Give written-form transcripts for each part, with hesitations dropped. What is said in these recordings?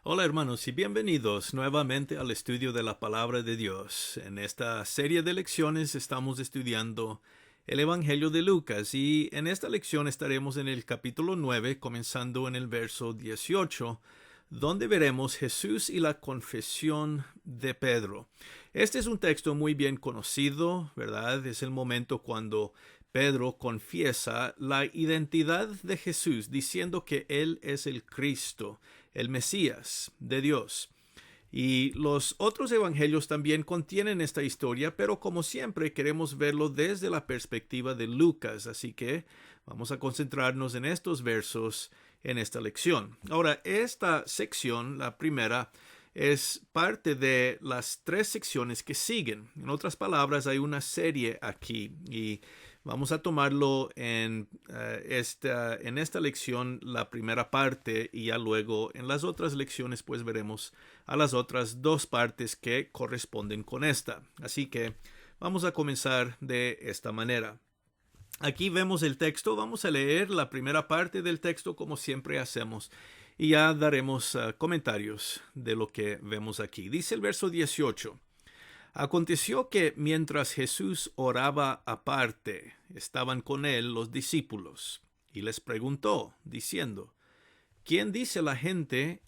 Hola hermanos y bienvenidos nuevamente al estudio de la palabra de Dios. En esta serie de lecciones estamos estudiando el Evangelio de Lucas y en esta lección estaremos en el capítulo 9, comenzando en el verso 18, donde veremos Jesús y la confesión de Pedro. Este es un texto muy bien conocido, ¿verdad? Es el momento cuando Pedro confiesa la identidad de Jesús, diciendo que Él es el Cristo, el Mesías de Dios. Y los otros evangelios también contienen esta historia, pero como siempre queremos verlo desde la perspectiva de Lucas, así que vamos a concentrarnos en estos versos en esta lección. Ahora, esta sección, la primera, es parte de las tres secciones que siguen. En otras palabras, hay una serie aquí y vamos a tomarlo en esta lección, la primera parte, y ya luego en las otras lecciones pues veremos a las otras dos partes que corresponden con esta. Así que vamos a comenzar de esta manera. Aquí vemos el texto, vamos a leer la primera parte del texto como siempre hacemos y ya daremos comentarios de lo que vemos aquí. Dice el verso 18. Aconteció que mientras Jesús oraba aparte, estaban con él los discípulos, y les preguntó, diciendo, ¿quién dice la gente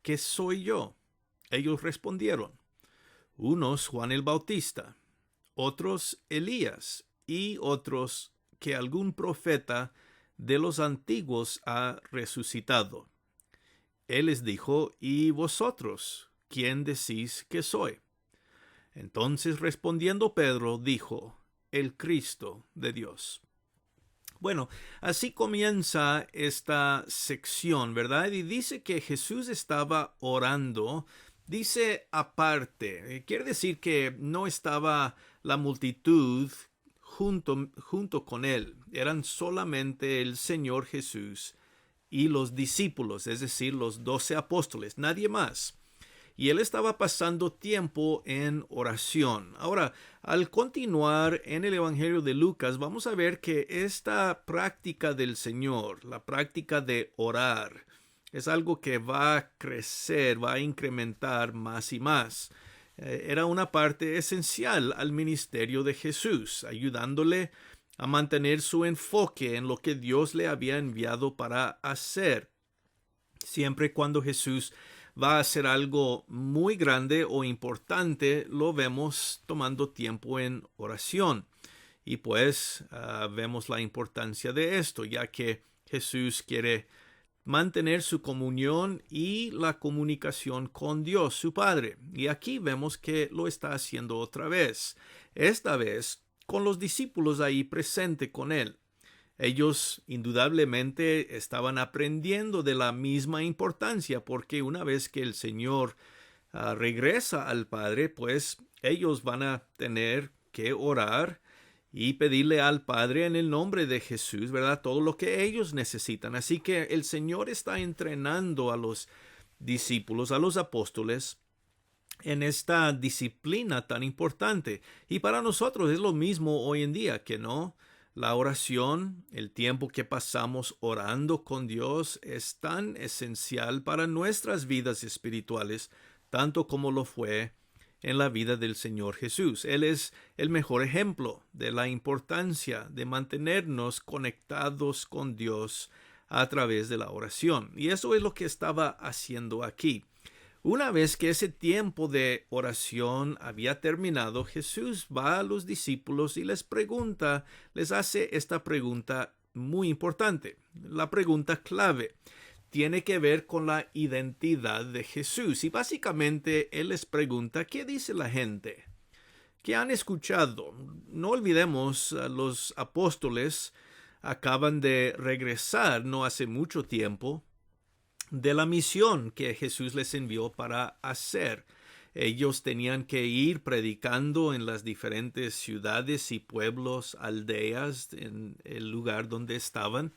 que soy yo? Ellos respondieron, unos Juan el Bautista, otros Elías, y otros que algún profeta de los antiguos ha resucitado. Él les dijo, ¿y vosotros, quién decís que soy? Entonces respondiendo Pedro dijo, el Cristo de Dios. Bueno, así comienza esta sección, ¿verdad? Y dice que Jesús estaba orando, dice aparte, quiere decir que no estaba la multitud junto con él, eran solamente el Señor Jesús y los discípulos, es decir, los 12 apóstoles, nadie más. Y él estaba pasando tiempo en oración. Ahora, al continuar en el Evangelio de Lucas, vamos a ver que esta práctica del Señor, la práctica de orar, es algo que va a crecer, va a incrementar más y más. Era una parte esencial al ministerio de Jesús, ayudándole a mantener su enfoque en lo que Dios le había enviado para hacer. Siempre cuando Jesús va a hacer algo muy grande o importante, lo vemos tomando tiempo en oración. Y pues vemos la importancia de esto, ya que Jesús quiere mantener su comunión y la comunicación con Dios, su Padre. Y aquí vemos que lo está haciendo otra vez, esta vez con los discípulos ahí presente con él. Ellos indudablemente estaban aprendiendo de la misma importancia porque una vez que el Señor regresa al Padre, pues ellos van a tener que orar y pedirle al Padre en el nombre de Jesús, ¿verdad? Todo lo que ellos necesitan. Así que el Señor está entrenando a los discípulos, a los apóstoles, en esta disciplina tan importante. Y para nosotros es lo mismo hoy en día, que no. La oración, el tiempo que pasamos orando con Dios es tan esencial para nuestras vidas espirituales, tanto como lo fue en la vida del Señor Jesús. Él es el mejor ejemplo de la importancia de mantenernos conectados con Dios a través de la oración. Y eso es lo que estaba haciendo aquí. Una vez que ese tiempo de oración había terminado, Jesús va a los discípulos y les hace esta pregunta muy importante, la pregunta clave. Tiene que ver con la identidad de Jesús. Y básicamente Él les pregunta, ¿qué dice la gente? ¿Qué han escuchado? No olvidemos, los apóstoles acaban de regresar no hace mucho tiempo de la misión que Jesús les envió para hacer. Ellos tenían que ir predicando en las diferentes ciudades y pueblos, aldeas, en el lugar donde estaban.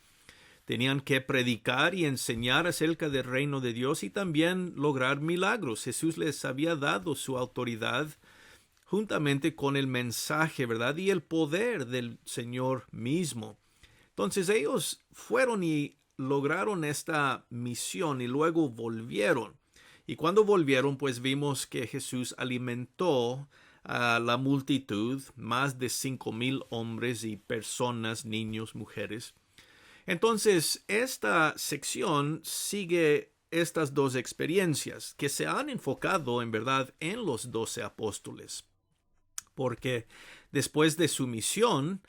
Tenían que predicar y enseñar acerca del reino de Dios y también lograr milagros. Jesús les había dado su autoridad juntamente con el mensaje, ¿verdad? Y el poder del Señor mismo. Entonces ellos fueron y lograron esta misión y luego volvieron. Y cuando volvieron, pues vimos que Jesús alimentó a la multitud, más de 5,000 hombres y personas, niños, mujeres. Entonces, esta sección sigue estas dos experiencias que se han enfocado en verdad en los 12 apóstoles, porque después de su misión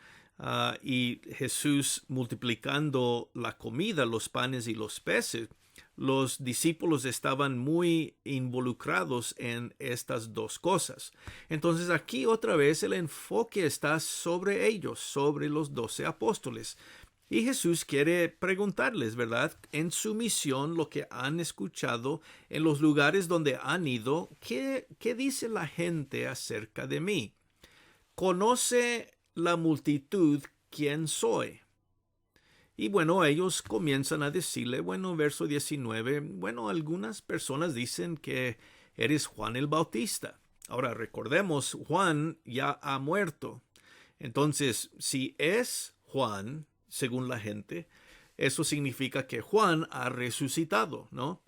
y Jesús multiplicando la comida, los panes y los peces, los discípulos estaban muy involucrados en estas dos cosas. Entonces aquí otra vez el enfoque está sobre ellos, sobre los 12 apóstoles. Y Jesús quiere preguntarles, ¿verdad? En su misión, lo que han escuchado en los lugares donde han ido, ¿qué dice la gente acerca de mí? ¿Conoce la multitud quién soy? Y bueno, ellos comienzan a decirle, bueno, verso 19, bueno, algunas personas dicen que eres Juan el Bautista. Ahora, recordemos, Juan ya ha muerto. Entonces, si es Juan, según la gente, eso significa que Juan ha resucitado, ¿no?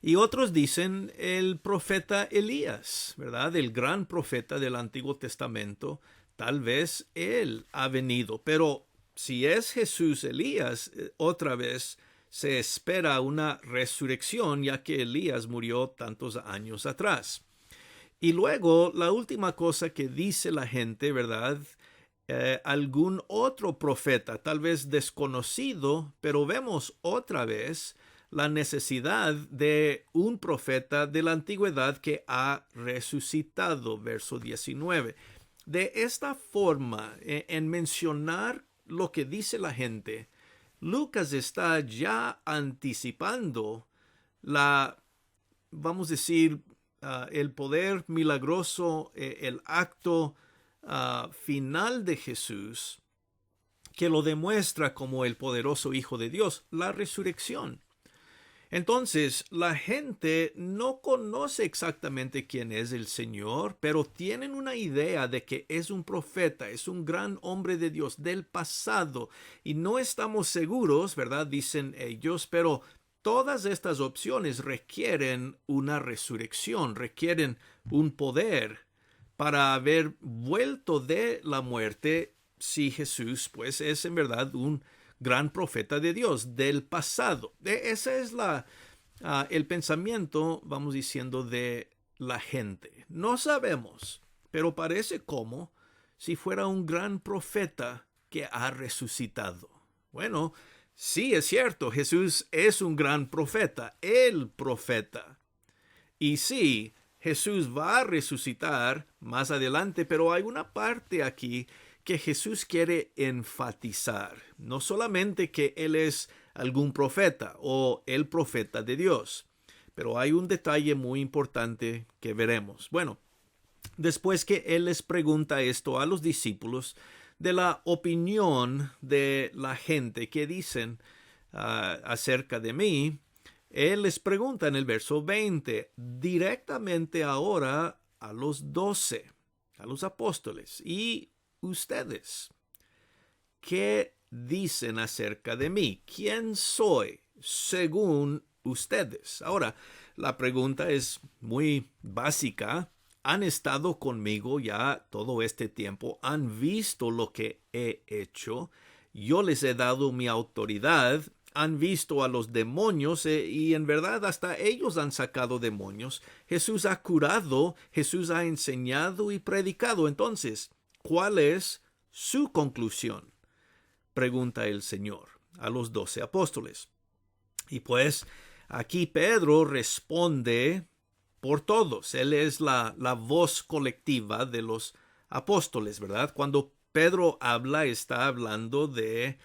Y otros dicen el profeta Elías, ¿verdad? El gran profeta del Antiguo Testamento, tal vez él ha venido, pero si es Jesús Elías, otra vez se espera una resurrección, ya que Elías murió tantos años atrás. Y luego, la última cosa que dice la gente, ¿verdad? Algún otro profeta, tal vez desconocido, pero vemos otra vez la necesidad de un profeta de la antigüedad que ha resucitado, verso 19. De esta forma, en mencionar lo que dice la gente, Lucas está ya anticipando vamos a decir, el poder milagroso, el acto final de Jesús, que lo demuestra como el poderoso Hijo de Dios, la resurrección. Entonces, la gente no conoce exactamente quién es el Señor, pero tienen una idea de que es un profeta, es un gran hombre de Dios del pasado, y no estamos seguros, ¿verdad? Dicen ellos, pero todas estas opciones requieren una resurrección, requieren un poder para haber vuelto de la muerte si Jesús, pues, es en verdad un gran profeta de Dios del pasado. Ese es el pensamiento, vamos diciendo, de la gente. No sabemos, pero parece como si fuera un gran profeta que ha resucitado. Bueno, sí, es cierto, Jesús es un gran profeta, el profeta. Y sí, Jesús va a resucitar más adelante, pero hay una parte aquí que Jesús quiere enfatizar. No solamente que Él es algún profeta o el profeta de Dios, pero hay un detalle muy importante que veremos. Bueno, después que Él les pregunta esto a los discípulos de la opinión de la gente que dicen acerca de mí, Él les pregunta en el verso 20, directamente ahora a los 12, a los apóstoles, y ustedes, ¿qué dicen acerca de mí? ¿Quién soy según ustedes? Ahora, la pregunta es muy básica. Han estado conmigo ya todo este tiempo, han visto lo que he hecho, yo les he dado mi autoridad, han visto a los demonios y en verdad hasta ellos han sacado demonios. Jesús ha curado, Jesús ha enseñado y predicado. Entonces, ¿cuál es su conclusión? Pregunta el Señor a los 12 apóstoles. Y pues aquí Pedro responde por todos. Él es la voz colectiva de los apóstoles, ¿verdad? Cuando Pedro habla, está hablando de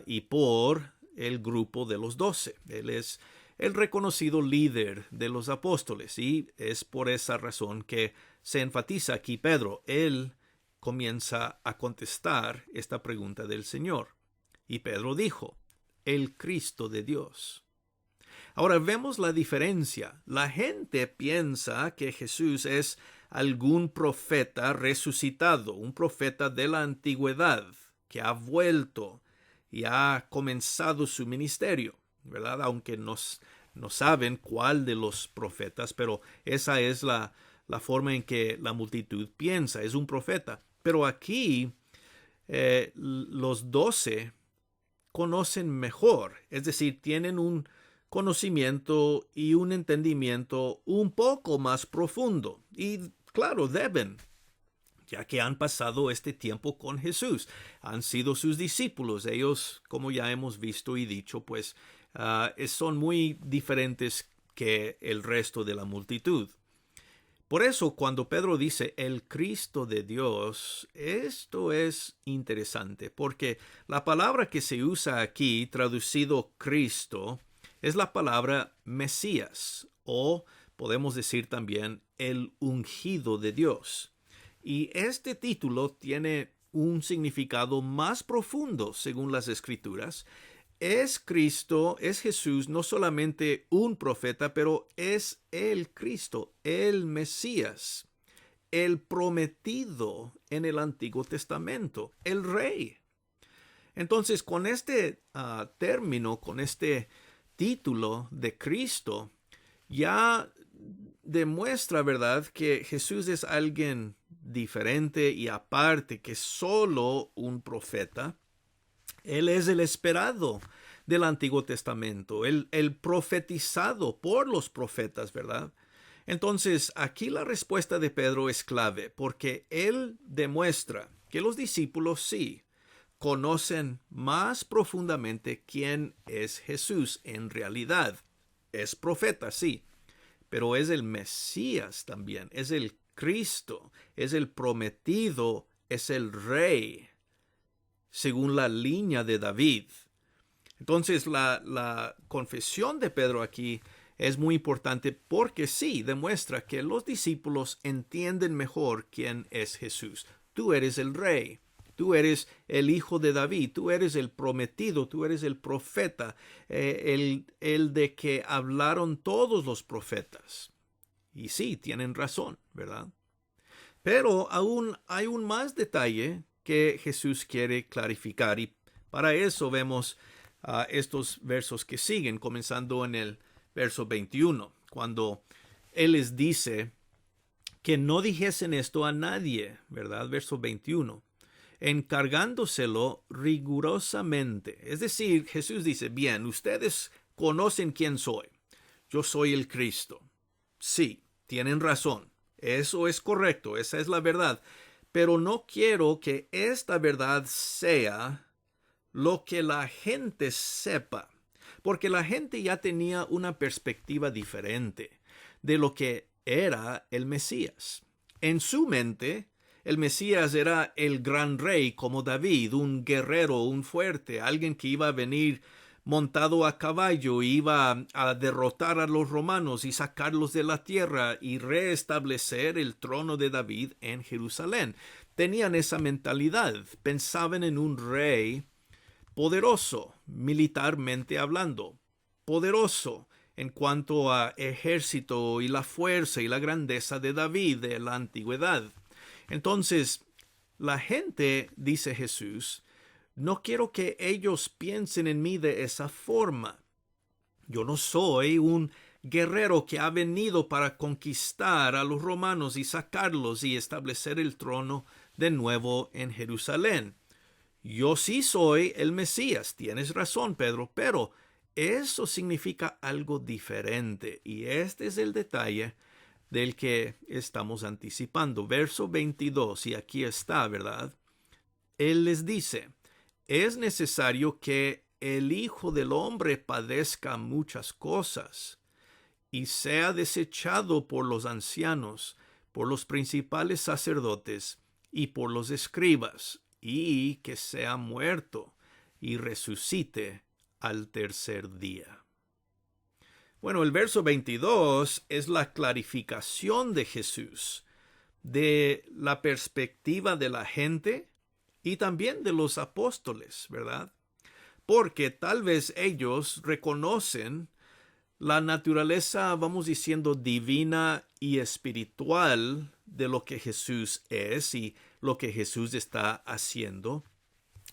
y por el grupo de los 12. Él es el reconocido líder de los apóstoles y es por esa razón que se enfatiza aquí Pedro. Él comienza a contestar esta pregunta del Señor. Y Pedro dijo, el Cristo de Dios. Ahora vemos la diferencia. La gente piensa que Jesús es algún profeta resucitado, un profeta de la antigüedad que ha vuelto y ha comenzado su ministerio, ¿verdad? Aunque no saben cuál de los profetas, pero esa es la forma en que la multitud piensa, es un profeta. Pero aquí los 12 conocen mejor, es decir, tienen un conocimiento y un entendimiento un poco más profundo. Y claro, deben, ya que han pasado este tiempo con Jesús, han sido sus discípulos. Ellos, como ya hemos visto y dicho, pues son muy diferentes que el resto de la multitud. Por eso, cuando Pedro dice el Cristo de Dios, esto es interesante, porque la palabra que se usa aquí, traducido Cristo, es la palabra Mesías, o podemos decir también el ungido de Dios. Y este título tiene un significado más profundo según las Escrituras. Es Cristo, es Jesús, no solamente un profeta, pero es el Cristo, el Mesías, el prometido en el Antiguo Testamento, el Rey. Entonces, con este término, con este título de Cristo, ya demuestra, ¿verdad?, que Jesús es alguien diferente y aparte que solo un profeta. Él es el esperado del Antiguo Testamento, el profetizado por los profetas, ¿verdad? Entonces, aquí la respuesta de Pedro es clave, porque él demuestra que los discípulos sí conocen más profundamente quién es Jesús en realidad. Es profeta, sí, pero es el Mesías también, es el Cristo, es el prometido, es el Rey, según la línea de David. Entonces la confesión de Pedro aquí es muy importante porque sí demuestra que los discípulos entienden mejor quién es Jesús. Tú eres el Rey, tú eres el Hijo de David, tú eres el prometido, tú eres el profeta, el de que hablaron todos los profetas. Y sí, tienen razón, ¿verdad? Pero aún hay un más detalle que Jesús quiere clarificar, y para eso vemos estos versos que siguen, comenzando en el verso 21, cuando Él les dice que no dijesen esto a nadie, ¿verdad? Verso 21, encargándoselo rigurosamente. Es decir, Jesús dice, bien, ustedes conocen quién soy. Yo soy el Cristo. Sí, tienen razón. Eso es correcto, esa es la verdad. Pero no quiero que esta verdad sea lo que la gente sepa, porque la gente ya tenía una perspectiva diferente de lo que era el Mesías. En su mente, el Mesías era el gran rey como David, un guerrero, un fuerte, alguien que iba a venir montado a caballo, iba a derrotar a los romanos y sacarlos de la tierra y restablecer el trono de David en Jerusalén. Tenían esa mentalidad, pensaban en un rey poderoso, militarmente hablando, poderoso en cuanto a ejército y la fuerza y la grandeza de David de la antigüedad. Entonces, la gente, dice Jesús, no quiero que ellos piensen en mí de esa forma. Yo no soy un guerrero que ha venido para conquistar a los romanos y sacarlos y establecer el trono de nuevo en Jerusalén. Yo sí soy el Mesías, tienes razón, Pedro, pero eso significa algo diferente, y este es el detalle del que estamos anticipando. Verso 22, y aquí está, ¿verdad? Él les dice, es necesario que el Hijo del Hombre padezca muchas cosas y sea desechado por los ancianos, por los principales sacerdotes y por los escribas, y que sea muerto y resucite al tercer día. Bueno, el verso 22 es la clarificación de Jesús de la perspectiva de la gente y también de los apóstoles, ¿verdad? Porque tal vez ellos reconocen la naturaleza, vamos diciendo, divina y espiritual de lo que Jesús es y lo que Jesús está haciendo.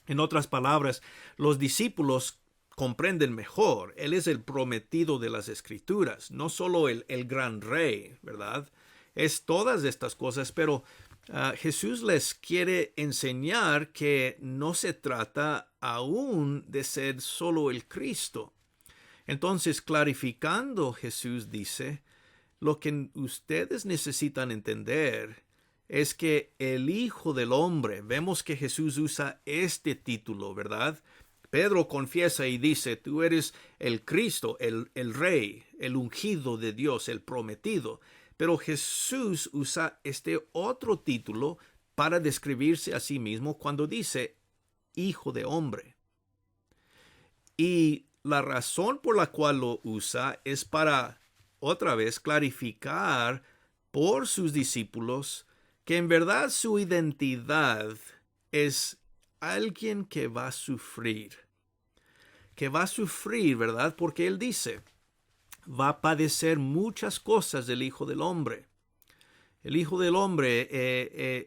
En otras palabras, los discípulos comprenden mejor. Él es el prometido de las Escrituras, no solo el gran rey, ¿verdad? Es todas estas cosas, pero Jesús les quiere enseñar que no se trata aún de ser solo el Cristo. Entonces, clarificando, Jesús dice, lo que ustedes necesitan entender es que el Hijo del Hombre, vemos que Jesús usa este título, ¿verdad? Pedro confiesa y dice, tú eres el Cristo, el Rey, el ungido de Dios, el prometido. Pero Jesús usa este otro título para describirse a sí mismo cuando dice Hijo de Hombre. Y la razón por la cual lo usa es para, otra vez, clarificar por sus discípulos que en verdad su identidad es alguien que va a sufrir. Que va a sufrir, ¿verdad? Porque él dice, va a padecer muchas cosas del Hijo del Hombre. El Hijo del Hombre,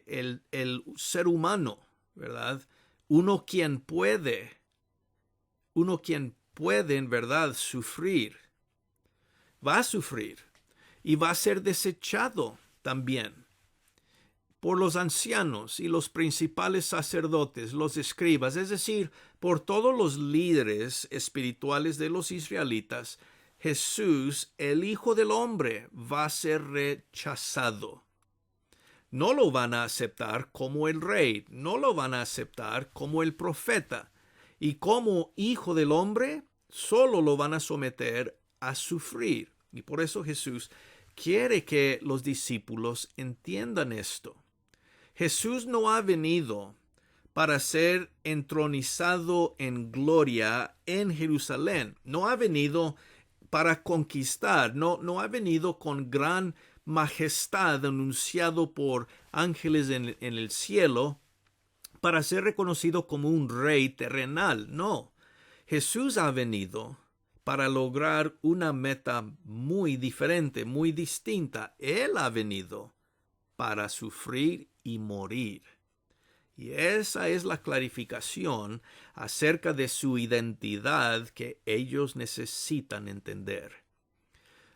el ser humano, ¿verdad? Uno quien puede en verdad sufrir. Va a sufrir y va a ser desechado también por los ancianos y los principales sacerdotes, los escribas, es decir, por todos los líderes espirituales de los israelitas. Jesús, el Hijo del Hombre, va a ser rechazado. No lo van a aceptar como el Rey, no lo van a aceptar como el profeta. Y como Hijo del Hombre, solo lo van a someter a sufrir. Y por eso Jesús quiere que los discípulos entiendan esto. Jesús no ha venido para ser entronizado en gloria en Jerusalén. No ha venido para conquistar, no ha venido con gran majestad anunciado por ángeles en el cielo para ser reconocido como un rey terrenal. No, Jesús ha venido para lograr una meta muy diferente, muy distinta. Él ha venido para sufrir y morir. Y esa es la clarificación acerca de su identidad que ellos necesitan entender.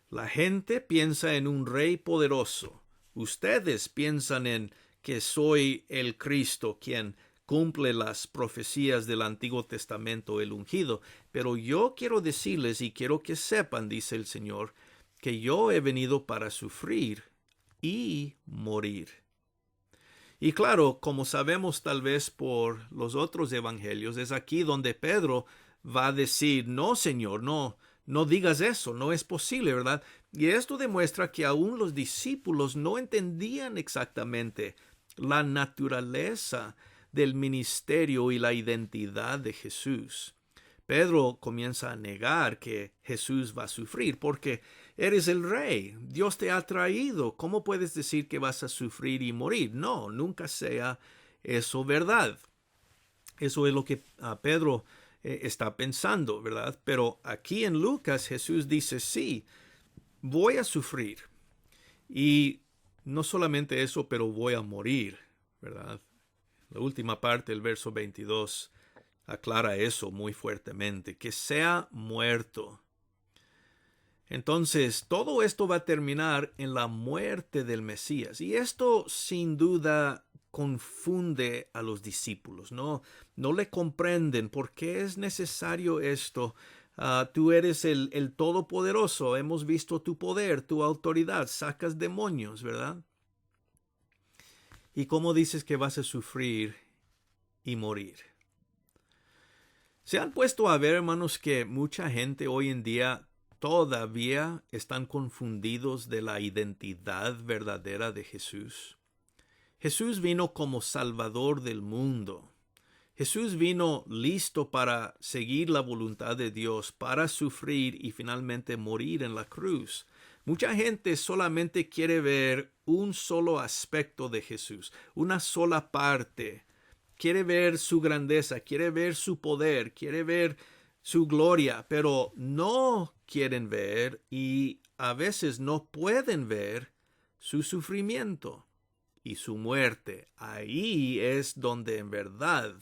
La gente piensa en un rey poderoso. Ustedes piensan en que soy el Cristo quien cumple las profecías del Antiguo Testamento, el ungido. Pero yo quiero decirles y quiero que sepan, dice el Señor, que yo he venido para sufrir y morir. Y claro, como sabemos tal vez por los otros evangelios, es aquí donde Pedro va a decir, no, Señor, no digas eso, no es posible, ¿verdad? Y esto demuestra que aún los discípulos no entendían exactamente la naturaleza del ministerio y la identidad de Jesús. Pedro comienza a negar que Jesús va a sufrir porque eres el rey, Dios te ha traído, ¿cómo puedes decir que vas a sufrir y morir? No, nunca sea eso verdad. Eso es lo que Pedro está pensando, ¿verdad? Pero aquí en Lucas Jesús dice, sí, voy a sufrir. Y no solamente eso, pero voy a morir, ¿verdad? La última parte del verso 22 aclara eso muy fuertemente, que sea muerto. Entonces, todo esto va a terminar en la muerte del Mesías. Y esto sin duda confunde a los discípulos, no le comprenden por qué es necesario esto. Tú eres el Todopoderoso, hemos visto tu poder, tu autoridad, sacas demonios, ¿verdad? ¿Y cómo dices que vas a sufrir y morir? ¿Se han puesto a ver, hermanos, que mucha gente hoy en día todavía están confundidos de la identidad verdadera de Jesús? Jesús vino como Salvador del mundo. Jesús vino listo para seguir la voluntad de Dios, para sufrir y finalmente morir en la cruz. Mucha gente solamente quiere ver un solo aspecto de Jesús, una sola parte. Quiere ver su grandeza, quiere ver su poder, quiere ver su gloria, pero no quieren ver y a veces no pueden ver su sufrimiento y su muerte. Ahí es donde en verdad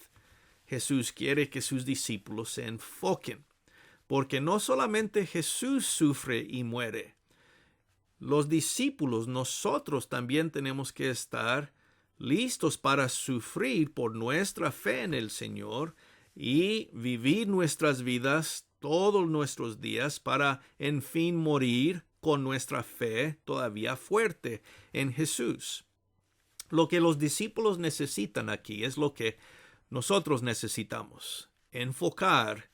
Jesús quiere que sus discípulos se enfoquen. porque no solamente Jesús sufre y muere. Los discípulos, nosotros también tenemos que estar listos para sufrir por nuestra fe en el Señor y vivir nuestras vidas todos nuestros días para en fin morir con nuestra fe todavía fuerte en Jesús. Lo que los discípulos necesitan aquí es lo que nosotros necesitamos: enfocar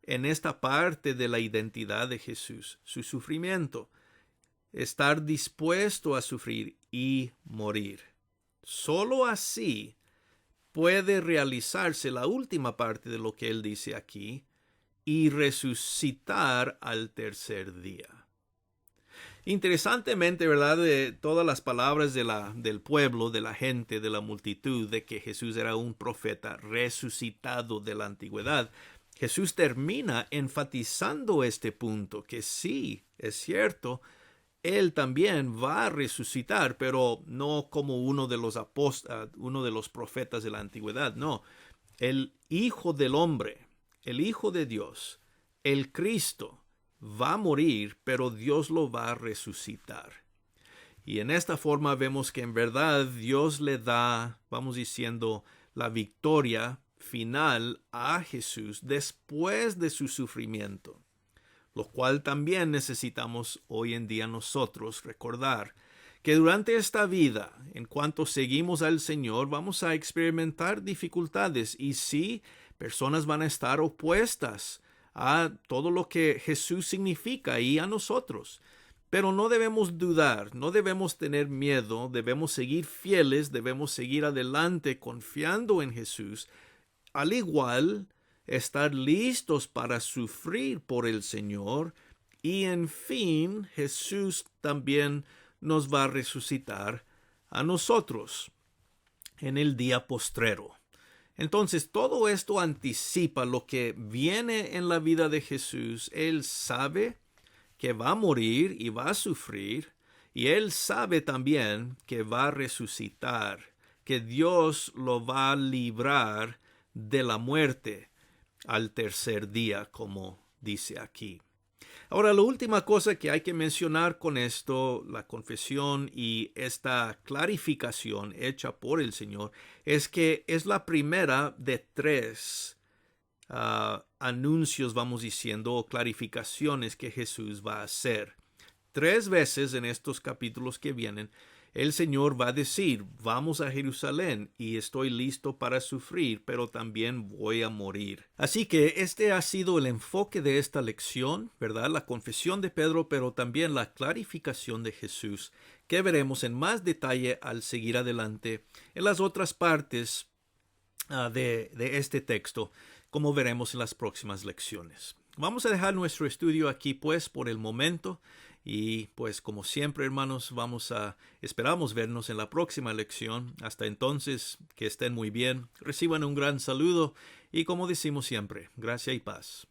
en esta parte de la identidad de Jesús, su sufrimiento, estar dispuesto a sufrir y morir. Solo así puede realizarse la última parte de lo que él dice aquí, y resucitar al tercer día. Interesantemente, ¿verdad? De todas las palabras del pueblo, de la gente, de la multitud, de que Jesús era un profeta resucitado de la antigüedad, Jesús termina enfatizando este punto, que sí, es cierto, él también va a resucitar, pero no como uno de los profetas de la antigüedad, no. El Hijo del Hombre, el Hijo de Dios, el Cristo, va a morir, pero Dios lo va a resucitar. Y en esta forma vemos que en verdad Dios le da, vamos diciendo, la victoria final a Jesús después de su sufrimiento, lo cual también necesitamos hoy en día nosotros recordar, que durante esta vida, en cuanto seguimos al Señor, vamos a experimentar dificultades, y sí, personas van a estar opuestas a todo lo que Jesús significa y a nosotros. Pero no debemos dudar, no debemos tener miedo, debemos seguir fieles, debemos seguir adelante confiando en Jesús, al igual estar listos para sufrir por el Señor, y en fin Jesús también nos va a resucitar a nosotros en el día postrero. Entonces todo esto anticipa lo que viene en la vida de Jesús. Él sabe que va a morir y va a sufrir, y él sabe también que va a resucitar, que Dios lo va a librar de la muerte al tercer día, como dice aquí. Ahora, la última cosa que hay que mencionar con esto, la confesión y esta clarificación hecha por el Señor, es que es la primera de tres anuncios, vamos diciendo, o clarificaciones que Jesús va a hacer. 3 veces en estos capítulos que vienen, el Señor va a decir: vamos a Jerusalén y estoy listo para sufrir, pero también voy a morir. Así que este ha sido el enfoque de esta lección, ¿verdad? La confesión de Pedro, pero también la clarificación de Jesús, que veremos en más detalle al seguir adelante en las otras partes de este texto, como veremos en las próximas lecciones. Vamos a dejar nuestro estudio aquí, pues, por el momento. Y pues como siempre, hermanos, esperamos vernos en la próxima lección. Hasta entonces, que estén muy bien, reciban un gran saludo y, como decimos siempre, gracia y paz.